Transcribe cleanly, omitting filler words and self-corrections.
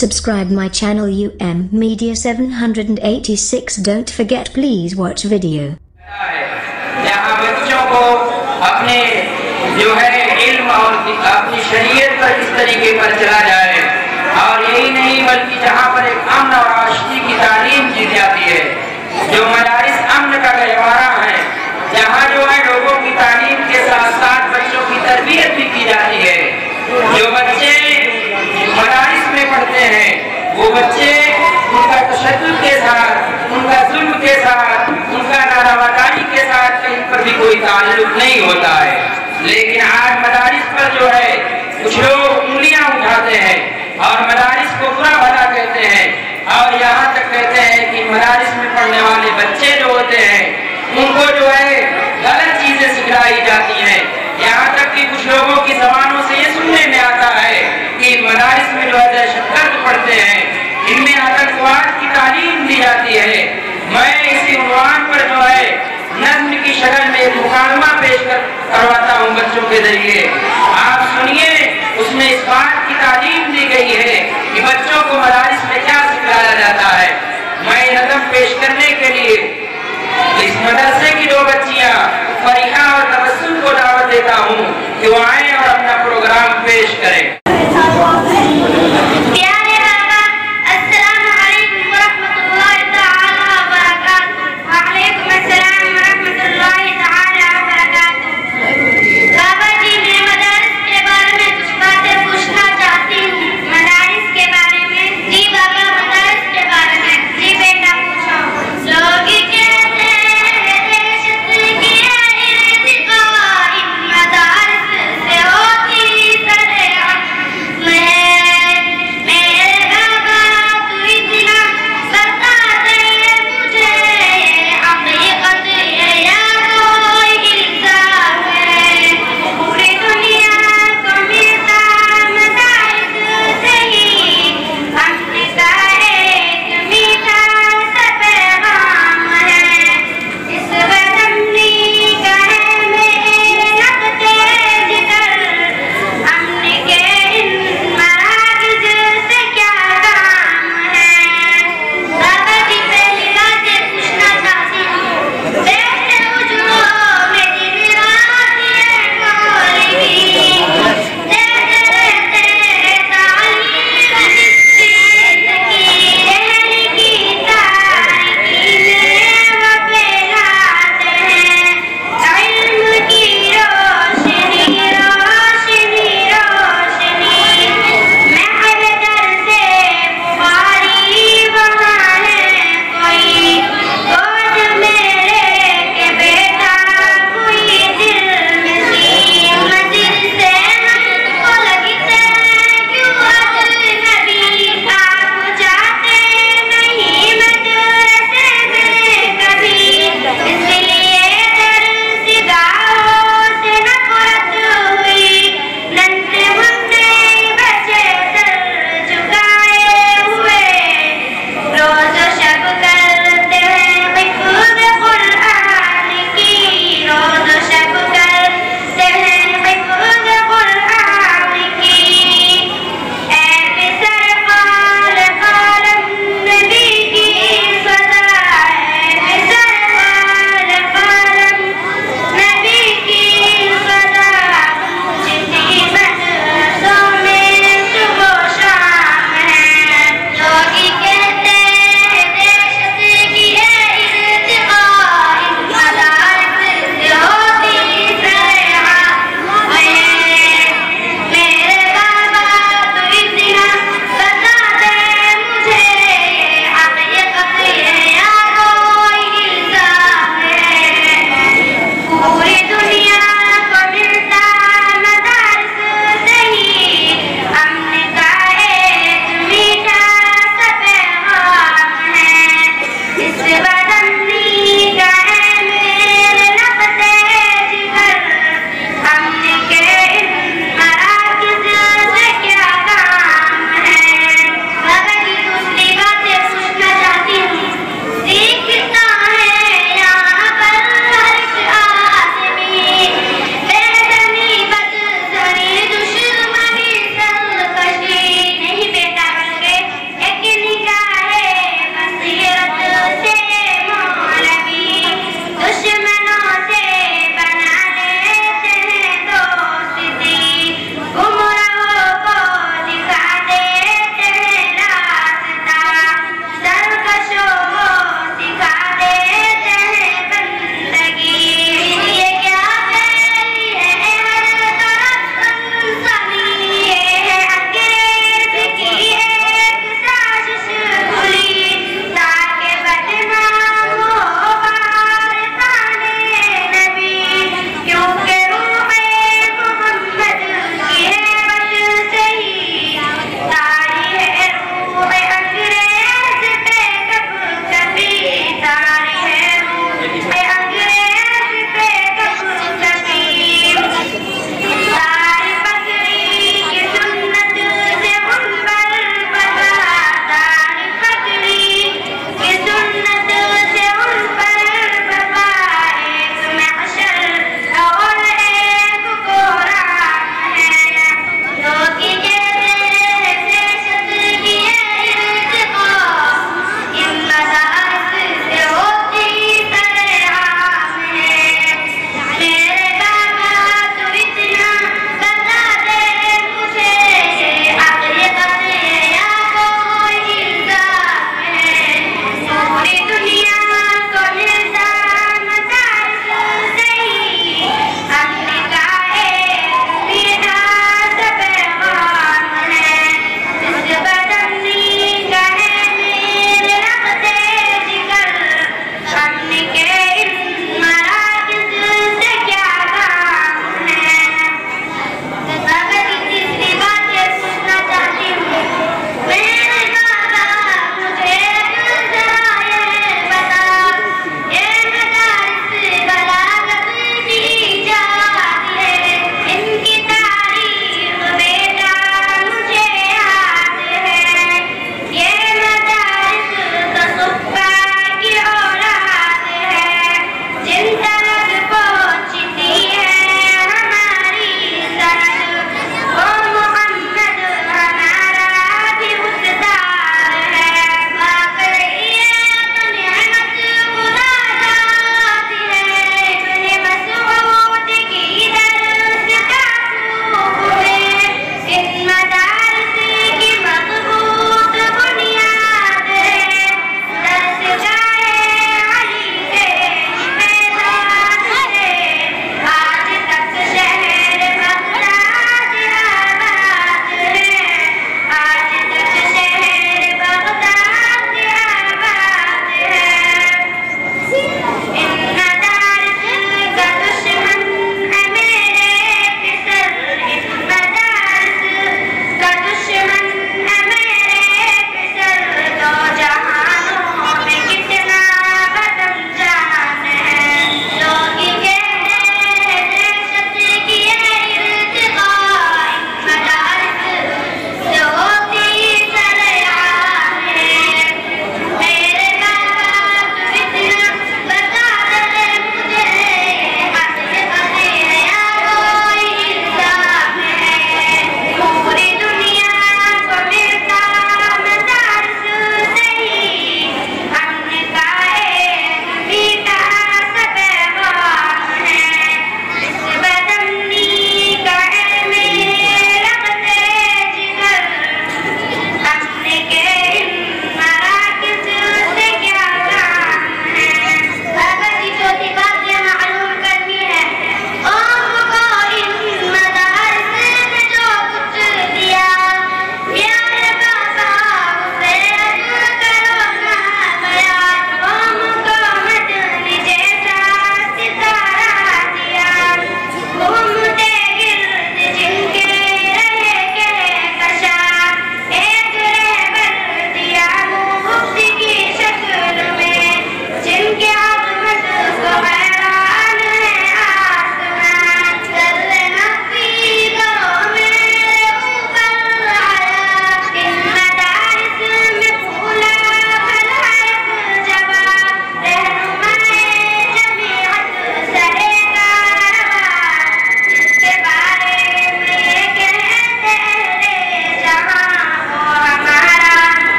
Subscribe my channel Media 786. Don't forget, please watch video. यहाँ बच्चों को अपने जो है इल्म और अपनी शरीयत पर किस तरीके पर चला जाए, और यही नहीं बल्कि जहाँ पर एक अमन और आशिकी की तालीम दी जाती है, जो मदारिस अमन का गहवारा है, जहाँ जो है लोगों की तालीम के साथ साथ बच्चों की तरबियत भी की जाती है। जो बच्चे मदारिस में पढ़ते हैं वो बच्चे उनका तशद्दुद के साथ, उनका जुल्म के साथ, उनका नादावादारी के साथ कहीं पर भी कोई ताल्लुक नहीं होता है। लेकिन आज मदारिस पर जो है कुछ लोग उंगलियां उठाते हैं और मदारिस को बुरा भला कहते हैं, और यहाँ तक कहते हैं कि मदारिस में पढ़ने वाले बच्चे जो होते हैं उनको जो है गलत चीजें सिखाई जाती हैं। यहाँ तक कि कुछ लोगों की जबानों से ये सुनने में आता है कि मदारिस में जो है दहशतगर्द पढ़ते हैं, इनमें आतंकवाद की तालीम दी जाती है। मैं इसी उन्वान पर जो है नज्म की शक्ल में एक मुकालमा पेश करवाता हूँ बच्चों के जरिए। आप सुनिए, उसमें इस बात की तालीम दी गई है कि बच्चों को मदारिस में क्या सिखाया जाता है। मैं नज्म पेश करने के लिए इस मदरसे की दो बच्चियां फरीहा और तबस्सुम को दावत देता हूँ कि वो आए और अपना प्रोग्राम पेश करें।